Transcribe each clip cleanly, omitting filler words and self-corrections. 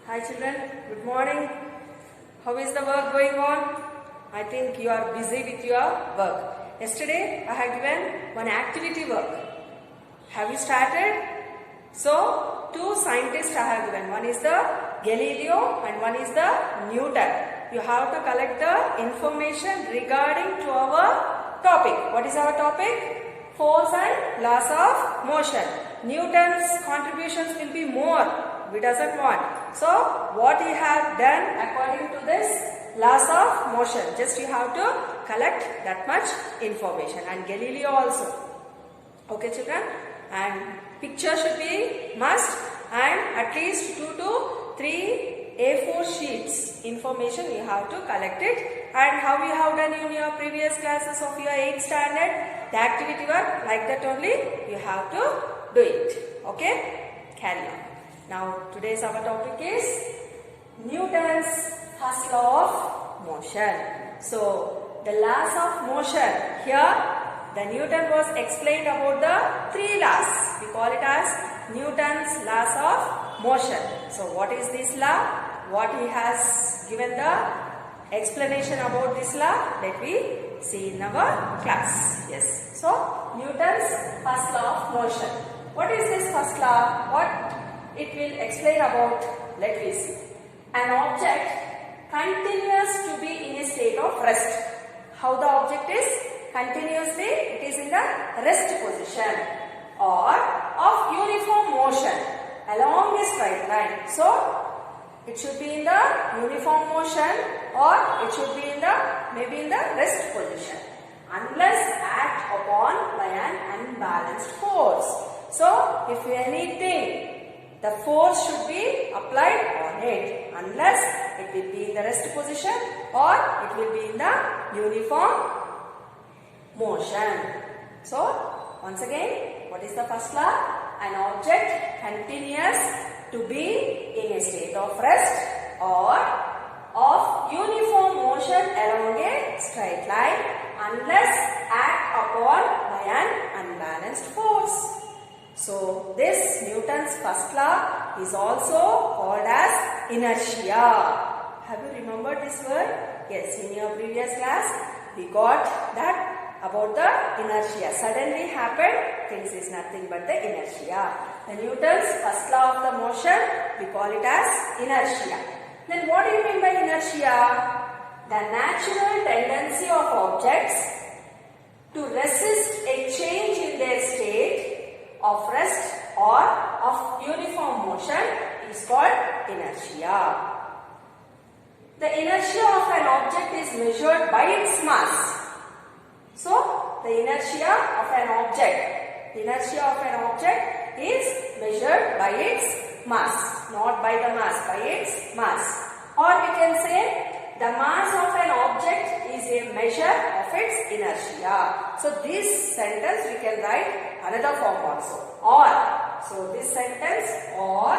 Hi children, good morning. How is the work going on? I think you are busy with your work. Yesterday I had given one activity work. Have you started? So, two scientists I have given. One is the Galileo and one is the Newton. You have to collect the information regarding to our topic. What is our topic? Force and laws of motion. Newton's contributions will be more. We doesn't want. So, what you have done according to this laws of motion, just you have to collect that much information, and Galileo also. Okay children, and picture should be must, and at least 2 to 3 A4 sheets information you have to collect it. And how you have done in your previous classes of your 8th standard, the activity work like that only you have to do it. Okay, carry on. Now today's our topic is Newton's first law of motion. So the laws of motion, here the Newton was explained about the 3 laws. We call it as Newton's laws of motion. So what is this law? What he has given the explanation about this law, let me see in our class. Yes. So Newton's first law of motion. What is this first law? What it will explain about? Let me see. An object continues to be in a state of rest. How the object is? Continuously it is in the rest position or of uniform motion along a straight line. So it should be in the uniform motion or it should be in the maybe in the rest position unless act upon by an unbalanced force. So if anything, the force should be applied on it unless it will be in the rest position or it will be in the uniform motion. So once again, what is the first law? An object continues to be in a state of rest or of uniform motion along a straight line unless act upon by an unbalanced force. So this Newton's first law is also called as inertia. Have you remembered this word? Yes, in your previous class we got that about the inertia. Suddenly happened, things is nothing but the inertia. The Newton's first law of the motion, we call it as inertia. Then what do you mean by inertia? The natural tendency of objects to resist a change in their state of rest or of uniform motion is called inertia. The inertia of an object is measured by its mass. So, the inertia of an object is measured by its mass, not by the mass, by its mass. Or we can say the mass of an object is a measure of its inertia. So this sentence we can write another form also. Or, so this sentence or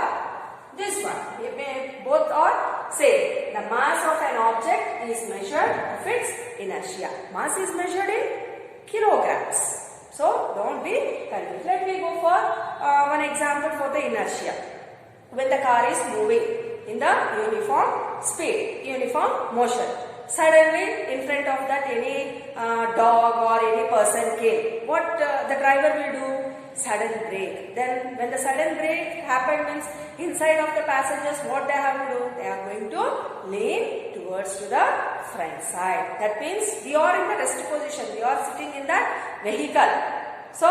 this one. We may both or say the mass of an object is measured of its inertia. Mass is measured in kilograms. So don't be confused. Let me go for one example for the inertia. When the car is moving in the uniform speed, uniform motion, suddenly in front of that any dog or any person came. What the driver will do? Sudden brake. Then when the sudden brake happens, inside of the passengers, what they have to do? They are going to lean towards to the front side. That means we are in the rest position. We are sitting in that vehicle. So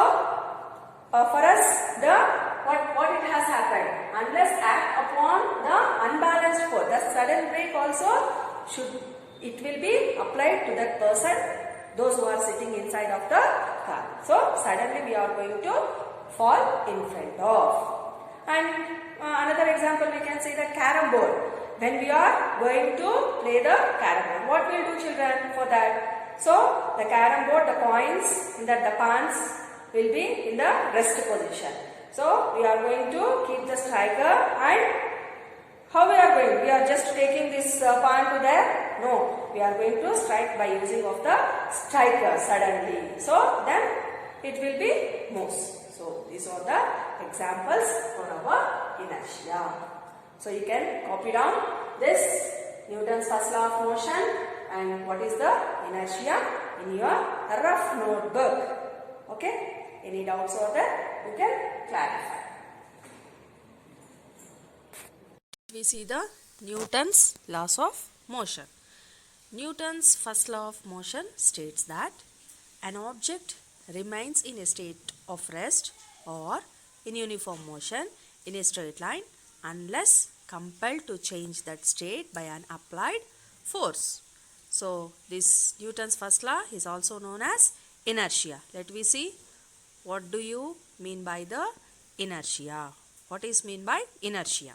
for us, what it has happened? Unless act upon the unbalanced force, the sudden brake also it will be applied to that person, those who are sitting inside of the car. So suddenly we are going to fall in front of. And another example we can say the carom board. When we are going to play the carom board, what will do children for that? So the carom board, the coins in the pawns will be in the rest position. So we are going to keep the striker, and how we are going? We are just taking this pawn to there? No, we are going to strike by using of the striker suddenly. So then it will be moves. So these are the examples for our inertia. So you can copy down this Newton's first law of motion and what is the inertia in your rough notebook. Okay? Any doubts over that? You can clarify. We see the Newton's laws of motion. Newton's first law of motion states that an object remains in a state of rest or in uniform motion in a straight line unless compelled to change that state by an applied force. So this Newton's first law is also known as inertia. Let me see, what do you mean by the inertia? What is mean by inertia?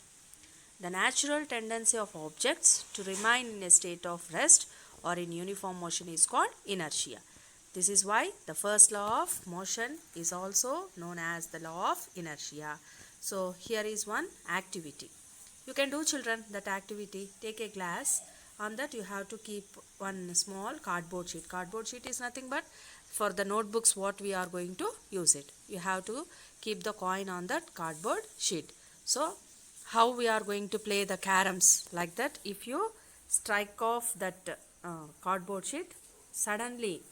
The natural tendency of objects to remain in a state of rest or in uniform motion is called inertia. This is why the first law of motion is also known as the law of inertia. So here is one activity. You can do, children, that activity. Take a glass. On that you have to keep one small cardboard sheet. Cardboard sheet is nothing but for the notebooks what we are going to use it. You have to keep the coin on that cardboard sheet. So how we are going to play the caroms like that? If you strike off that cardboard sheet, suddenly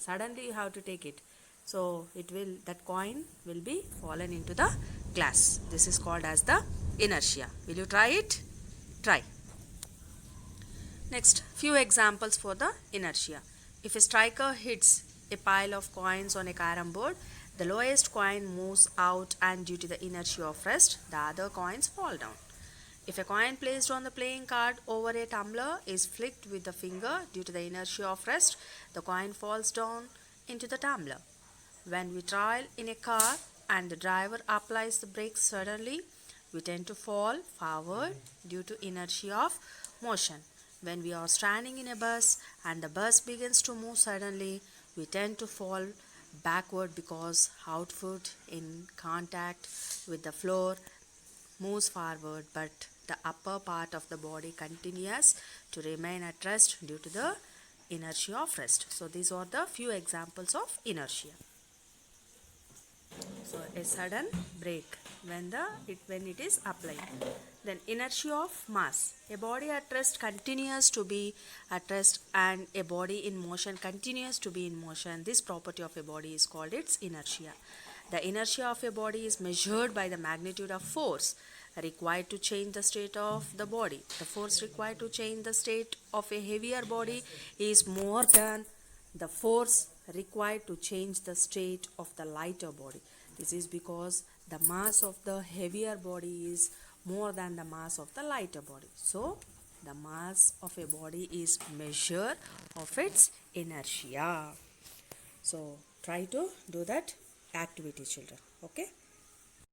you have to take it. So that coin will be fallen into the glass. This is called as the inertia. Will you try it? Try. Next, few examples for the inertia. If a striker hits a pile of coins on a carom board, the lowest coin moves out and due to the inertia of rest, the other coins fall down. If a coin placed on the playing card over a tumbler is flicked with the finger due to the inertia of rest, the coin falls down into the tumbler. When we travel in a car and the driver applies the brakes suddenly, we tend to fall forward due to inertia of motion. When we are standing in a bus and the bus begins to move suddenly, we tend to fall backward because our foot in contact with the floor moves forward, but the upper part of the body continues to remain at rest due to the inertia of rest. So these are the few examples of inertia. So a sudden break when it is applied. Then inertia of mass. A body at rest continues to be at rest and a body in motion continues to be in motion. This property of a body is called its inertia. The inertia of a body is measured by the magnitude of force required to change the state of the body. The force required to change the state of a heavier body is more than the force required to change the state of the lighter body. This is because the mass of the heavier body is more than the mass of the lighter body. So the mass of a body is measure of its inertia. So try to do that activity, children. Okay.